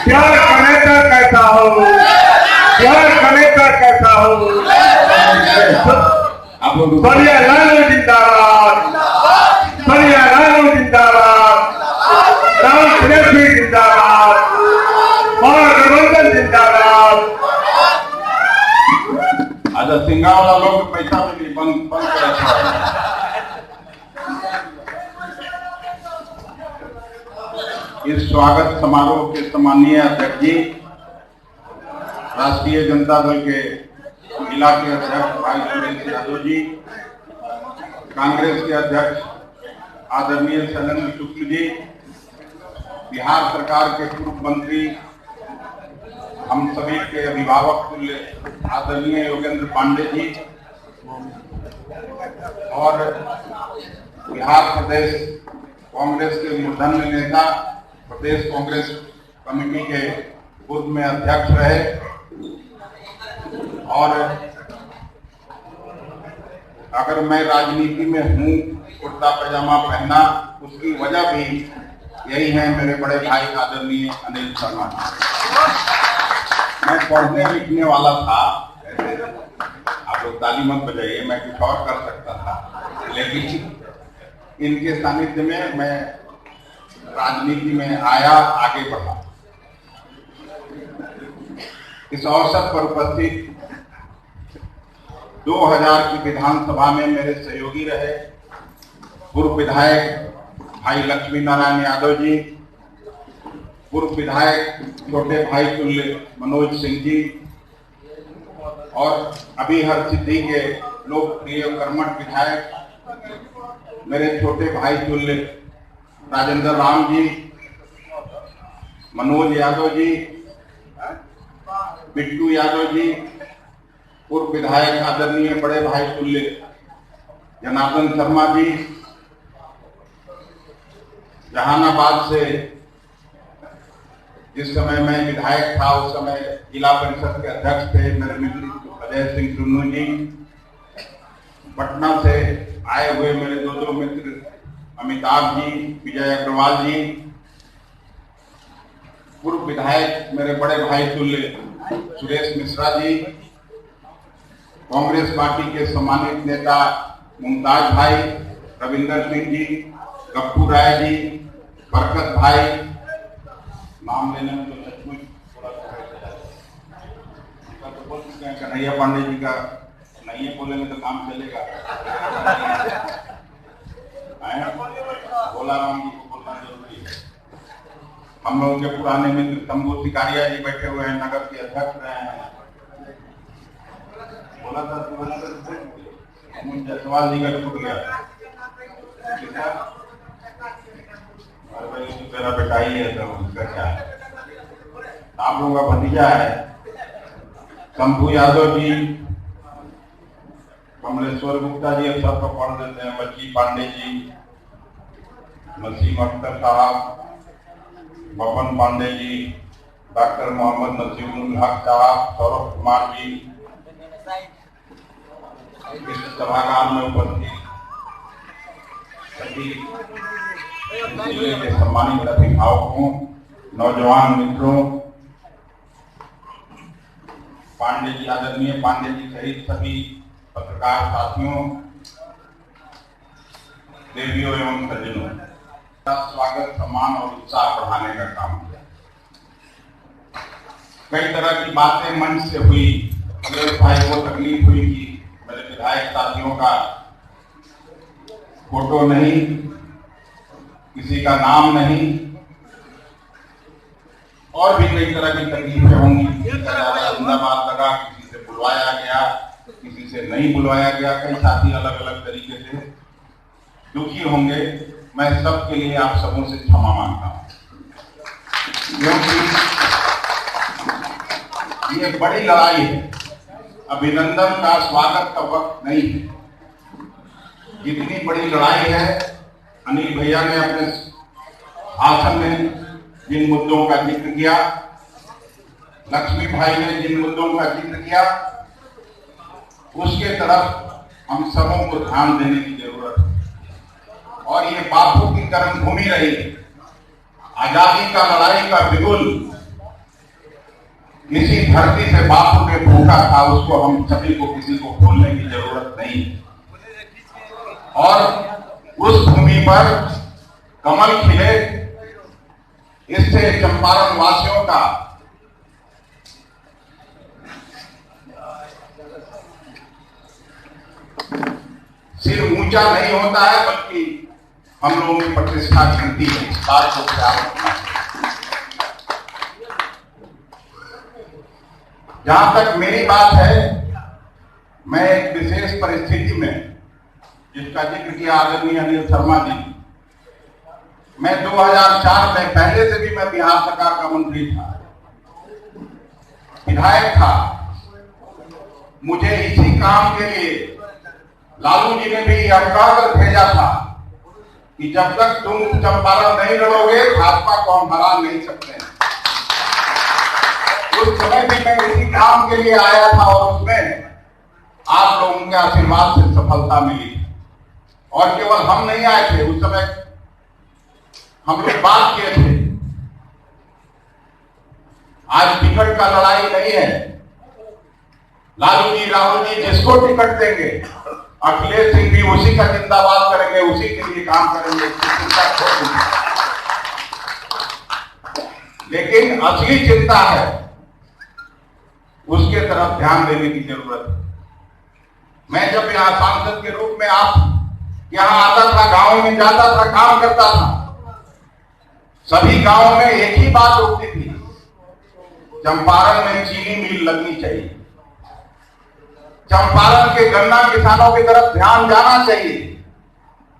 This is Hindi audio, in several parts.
प्यार कनेक्टर कहता हो, प्यार कनेक्टर कहता हो। सोनिया लालू जिंदाबाद, सोनिया लालू जिंदाबाद, राहुल गांधी जिंदाबाद, महागठबंधन जिंदाबाद। अच्छा, सिंगावला लोग पैसा में भी बंद इस स्वागत समारोह के सम्मानीय अध्यक्ष जी, राष्ट्रीय जनता दल के जिला के अध्यक्ष भाई सुरेश यादव जी, कांग्रेस के अध्यक्ष आदरणीय शैलेंद्र शुक्ल जी, बिहार सरकार के पूर्व मंत्री, हम सभी के अभिभावक तुल्य आदरणीय योगेंद्र पांडे जी, और बिहार प्रदेश कांग्रेस के मूर्धन्य नेता, प्रदेश कांग्रेस कमेटी के पूर्व में अध्यक्ष रहे, और अगर मैं राजनीति में हूँ कुर्ता पैजामा पहना, उसकी वजह भी यही है मेरे बड़े भाई आदरणीय अनिल शर्मा। मैं पढ़ने लिखने वाला था, आप लोग ताली मत बजाइए, मैं कुछ और कर सकता था, लेकिन इनके सानिध्य में मैं राजनीति में आया, आगे बढ़ा। इस अवसर पर उपस्थित 2000 की विधानसभा में मेरे सहयोगी रहे पूर्व विधायक भाई लक्ष्मी नारायण यादव जी, पूर्व विधायक छोटे भाई तुल्य मनोज सिंह जी, और अभी हर सिद्धि के लोकप्रिय कर्मठ विधायक मेरे छोटे भाई तुल्य राजेंद्र राम जी, मनोज यादव जी, बिट्टू यादव जी, पूर्व विधायक आदरणीय बड़े भाई तुल्य जनार्दन शर्मा जी, जहानाबाद से जिस समय मैं विधायक था उस समय जिला परिषद के अध्यक्ष थे मेरे मित्र अजय सिंह टुन्नू जी, पटना से आए हुए मेरे दो मित्र अमिताभ जी, विजय अग्रवाल जी, पूर्व विधायक मेरे बड़े भाई तुल्य सुरेश मिश्रा जी, कांग्रेस पार्टी के सम्मानित नेता मुमताज भाई, रविंदर सिंह जी, गप्पू राय जी, बरकत भाई, नाम लेने में तो सचमुच थोड़ा तो बोल सकते हैं, कन्हैया पांडे जी का नहीं बोलेंगे तो काम चलेगा। भोला राम जी को बोलना जरूरी है। हम लोगों के पुराने मित्र शंभू सिकारिया जी बैठे हुए हैं, नगर के अध्यक्ष रहे हैं। बोला था जायसवाल जी का टूट गया, मेरा बेटा ही है तो उसका क्या है, आप लोगों का भतीजा है शंभू यादव जी, कमलेश्वर गुप्ता जी, अब सबको पढ़ देते हैं, बच्ची पांडे जी, नसीम अख्तर साहब, बबन पांडे जी, डॉक्टर मोहम्मद नसीरुल हक साहब, सौरभ कुमार जी, इस सभागार में उपस्थित सभी जिले के सम्मानित अभिभावकों, नौजवान मित्रों, पांडे जी, आदरणीय पांडे जी सहित सभी पत्रकार साथियों, देवियों एवं सज्जनों, स्वागत, सम्मान और उत्साह बढ़ाने का काम किया। कई तरह की बातें मंच से हुई, अखिलेश भाई को तकलीफ हुई कि मेरे विधायक साथियों का फोटो नहीं, किसी का नाम नहीं, और भी कई तरह की तकलीफें होंगी। जिंदाबाद लगा, किसी से बुलवाया गया, किसी से नहीं बुलवाया गया, कई साथी अलग अलग तरीके से दुखी होंगे। मैं सबके लिए आप सबों से क्षमा मांगता हूं, क्योंकि ये बड़ी लड़ाई है, अभिनंदन का स्वागत का वक्त नहीं है। जितनी बड़ी लड़ाई है, अनिल भैया ने अपने भाषण में जिन मुद्दों का जिक्र किया, लक्ष्मी भाई ने जिन मुद्दों का जिक्र किया, उसके तरफ हम सबों को ध्यान देने की जरूरत है। और ये बापू की कर्मभूमि रही, आजादी का लड़ाई का बिगुल इसी धरती से बापू ने फूंका था, उसको हम सभी को किसी को भूलने की जरूरत नहीं। और उस भूमि पर कमल खिले, इससे चंपारण वासियों का सिर ऊंचा नहीं होता है, बल्कि हम लोगों की प्रतिष्ठा गिनती है। इस बात को ख्याल रखना। जहां तक मेरी बात है, मैं एक विशेष परिस्थिति में, जिसका जिक्र किया आदरणीय अनिल शर्मा जी, मैं 2004 में, पहले से भी मैं बिहार सरकार का मंत्री था, विधायक था। मुझे इसी काम के लिए लालू जी ने भी यह कहकर भेजा था कि जब तक तुम चंपारण नहीं लड़ोगे, भाजपा को हम हरा नहीं सकते। उस समय भी मैं इसी काम के लिए आया था और उसमें आप लोगों के आशीर्वाद से सफलता मिली। और केवल हम नहीं आए थे, उस समय हम लोग बात किए थे। आज टिकट का लड़ाई नहीं है। लालू जी, राहुल जी जिसको टिकट देंगे, अखिलेश सिंह भी उसी का जिंदाबाद करेंगे, उसी के लिए काम करेंगे। लेकिन असली चिंता है, उसके तरफ ध्यान देने की जरूरत है। मैं जब यहाँ सांसद के रूप में आप यहाँ आता था, गांव में जाता था, काम करता था, सभी गांवों में एक ही बात होती थी, चंपारण में चीनी मिल लगनी चाहिए। चंपारण के गन्ना किसानों की तरफ ध्यान जाना चाहिए,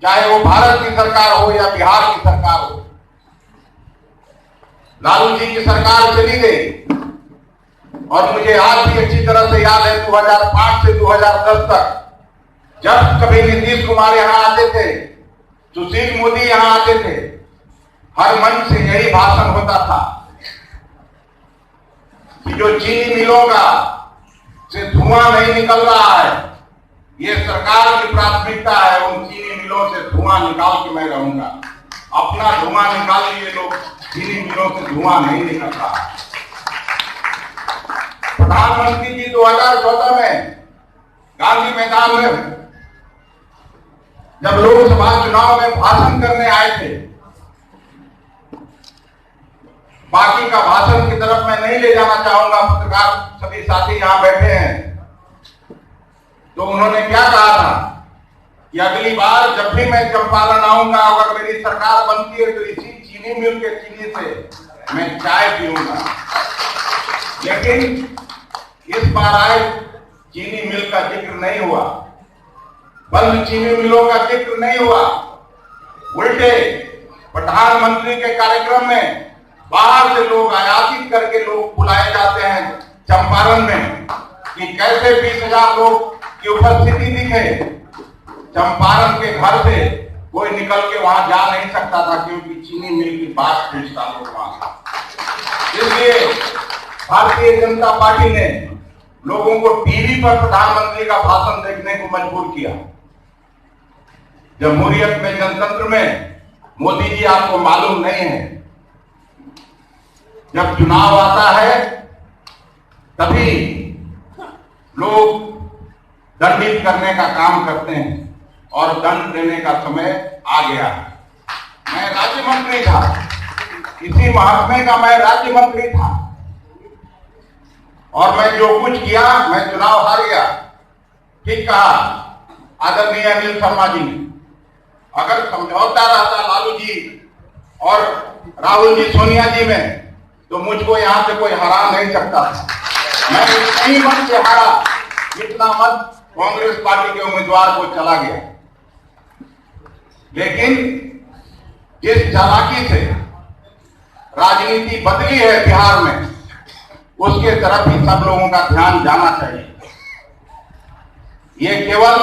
चाहे वो भारत की सरकार हो या बिहार की सरकार हो। लालू जी की सरकार चली गई और मुझे आज भी अच्छी तरह से याद है 2005 से 2010 तक, जब कभी नीतीश कुमार यहां आते थे, सुशील मोदी यहां आते थे, हर मंच से यही भाषण होता था कि जो चीनी मिलों का से धुआं नहीं निकल रहा है, ये सरकार की प्राथमिकता है। उन चीनी मिलों से धुआं निकाल के मैं रहूंगा। अपना धुआं निकाल लिए लोग, चीनी मिलों से धुआं नहीं निकल रहा। प्रधानमंत्री जी 2014 में गांधी मैदान में जब लोकसभा चुनाव में भाषण करने आए थे, बाकी का भाषण की तरफ मैं नहीं ले जाना चाहूंगा, पत्रकार सभी साथी यहां बैठे हैं, तो उन्होंने क्या कहा था कि अगली बार जब भी मैं चंपारण आऊंगा, अगर मेरी सरकार बनती है तो इसी चीनी मिल के चीनी से मैं चाय पीऊंगा। लेकिन इस बार आए चीनी मिल का जिक्र नहीं हुआ, बंद चीनी मिलों का जिक्र नहीं हुआ। उल्टे प्रधानमंत्री के कार्यक्रम में बाहर से लोग आयातित करके लोग बुलाए जाते हैं चंपारण में कि कैसे 20,000 लोग की उपस्थिति दिखे। चंपारण के घर से कोई निकल के वहां जा नहीं सकता था, क्योंकि चीनी मिल की बात पूछता लोग वहां। इसलिए भारतीय जनता पार्टी ने लोगों को टीवी पर प्रधानमंत्री का भाषण देखने को मजबूर किया। जमहूरियत में, जनतंत्र में मोदी जी आपको मालूम नहीं है, जब चुनाव आता है तभी लोग दंडित करने का काम करते हैं और दंड देने का समय आ गया। मैं राज्य मंत्री था, इसी महकमे का मैं राज्य मंत्री था, और मैं जो कुछ किया, मैं चुनाव हार गया। ठीक कहा आदरणीय अनिल शर्मा जी ने, अगर समझौता रहता लालू जी और राहुल जी, सोनिया जी में, तो मुझको यहां से कोई हरा नहीं सकता था। मैं इतनी मत से हारा जितना मत कांग्रेस पार्टी के उम्मीदवार को चला गया। लेकिन जिस चालाकी से राजनीति बदली है बिहार में, उसके तरफ ही सब लोगों का ध्यान जाना चाहिए। ये केवल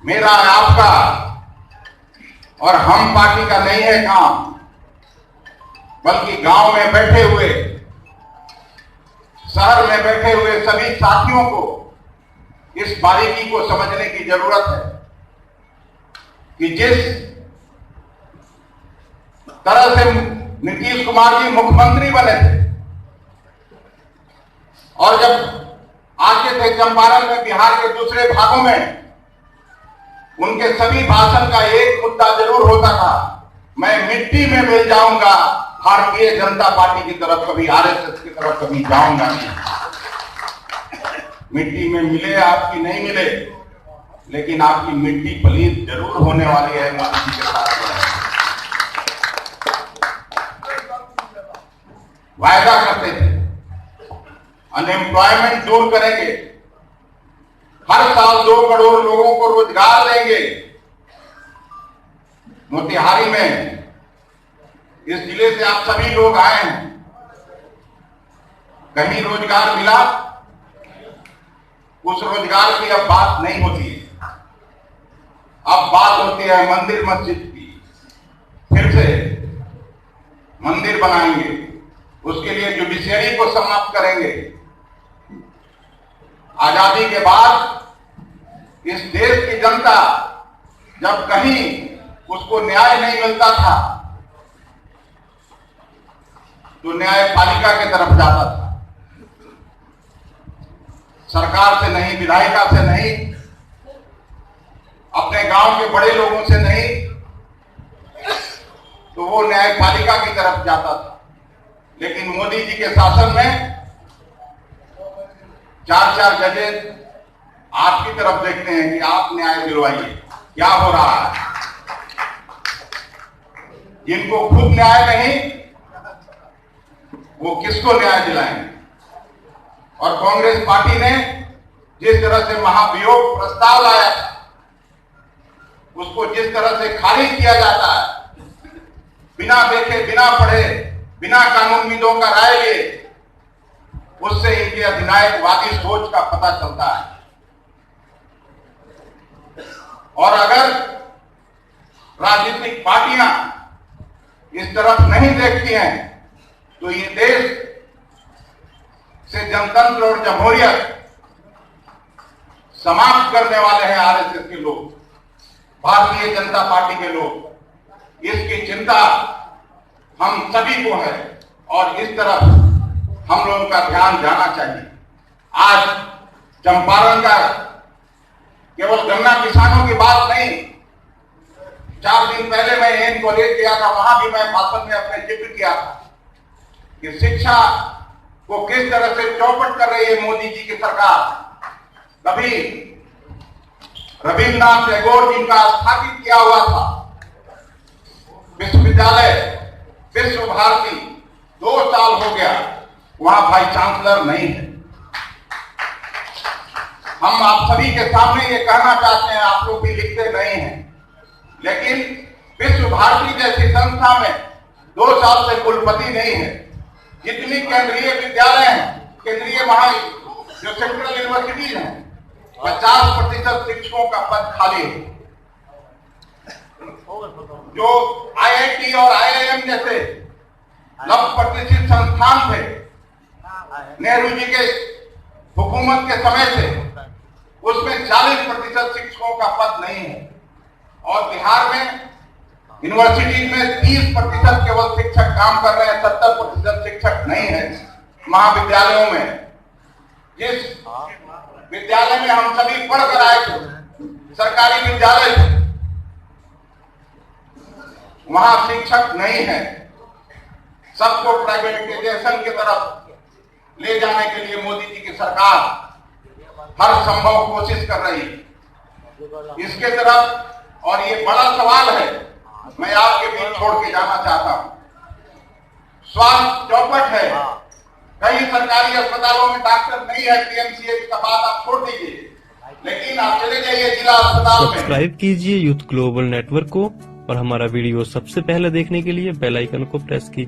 मेरा, आपका और हम पार्टी का नहीं है काम, बल्कि गांव में बैठे हुए, शहर में बैठे हुए सभी साथियों को इस बारीकी को समझने की जरूरत है कि जिस तरह से नीतीश कुमार जी मुख्यमंत्री बने थे, और जब आते थे चंपारण में, बिहार के दूसरे भागों में, उनके सभी भाषण का एक मुद्दा जरूर होता था, मैं मिट्टी में मिल जाऊंगा, भारतीय जनता पार्टी की तरफ कभी, आरएसएस की तरफ कभी जाऊंगा नहीं। मिट्टी में मिले आपकी नहीं मिले, लेकिन आपकी मिट्टी पलीत जरूर होने वाली है मोदी जी के साथ। वायदा करते थे अनएम्प्लॉयमेंट दूर करेंगे, हर साल 2 करोड़ लोगों को रोजगार देंगे। मोतिहारी में, इस जिले से आप सभी लोग आए हैं, कहीं रोजगार मिला? उस रोजगार की अब बात नहीं होती है। अब बात होती है मंदिर मस्जिद की। फिर से मंदिर बनाएंगे, उसके लिए जुडिशियरी को समाप्त करेंगे। आजादी के बाद इस देश की जनता जब कहीं उसको न्याय नहीं मिलता था तो न्यायपालिका की तरफ जाता था, सरकार से नहीं, विधायिका से नहीं, अपने गांव के बड़े लोगों से नहीं, तो वो न्यायपालिका की तरफ जाता था। लेकिन मोदी जी के शासन में 4 जजेस आपकी तरफ देखते हैं कि आप न्याय दिलवाइए। क्या हो रहा है? जिनको खुद न्याय नहीं, वो किसको न्याय दिलाएंगे? और कांग्रेस पार्टी ने जिस तरह से महाभियोग प्रस्ताव लाया, उसको जिस तरह से खारिज किया जाता है, बिना देखे, बिना पढ़े, बिना कानूनविदों का राय लिए, उससे इनके अधिनायकवादी सोच का पता चलता है। और अगर राजनीतिक पार्टियां इस तरफ नहीं देखती हैं तो ये देश से जनतंत्र और जमहूरियत समाप्त करने वाले हैं आरएसएस के लोग, भारतीय जनता पार्टी के लोग। इसकी चिंता हम सभी को है और इस तरफ हम लोगों का ध्यान जाना चाहिए। आज चंपारण का केवल गन्ना किसानों की बात नहीं, 4 दिन पहले मैं एन कॉलेज गया था, वहां भी मैं भाषण में अपने जिक्र किया था कि शिक्षा को किस तरह से चौपट कर रही है मोदी जी की सरकार। कभी रविन्द्रनाथ टैगोर जी का स्थापित किया हुआ था विश्वविद्यालय विश्व भारती, 2 साल हो गया, वहां वाइस चांसलर नहीं है। हम आप सभी के सामने ये कहना चाहते हैं, आप लोग भी लिखते नहीं हैं, लेकिन विश्व भारती जैसी संस्था में 2 साल से कुलपति नहीं है। जितनी केंद्रीय विद्यालय हैं, केंद्रीय जो सेंट्रल यूनिवर्सिटीज हैं, 50% शिक्षकों का पद खाली है। जो आईआईटी और आईआईएम जैसे 90% संस्थान थे नेहरू जी के हुकूमत के समय से, उसमें 40% शिक्षकों का पद नहीं है। और बिहार में यूनिवर्सिटी में 30% केवल शिक्षक काम कर रहे हैं, 70% शिक्षक नहीं है। महाविद्यालयों में, जिस विद्यालय में हम सभी पढ़कर आए थे, सरकारी विद्यालय, वहां शिक्षक नहीं है। सबको प्राइवेटाइजेशन की तरफ ले जाने के लिए मोदी जी की सरकार हर संभव कोशिश कर रही है इसके तरफ। और ये बड़ा सवाल है, मैं आपके बीच छोड़ के जाना चाहता हूं। स्वास्थ्य चौपट है, कई सरकारी अस्पतालों में डॉक्टर नहीं है, पीएमसीएच का बात आप छोड़ दीजिए, लेकिन आप चले जाइए जिला अस्पताल में। सब्सक्राइब कीजिए यूथ ग्लोबल नेटवर्क को और हमारा वीडियो सबसे पहले देखने के लिए बेल आइकन को प्रेस कीजिए।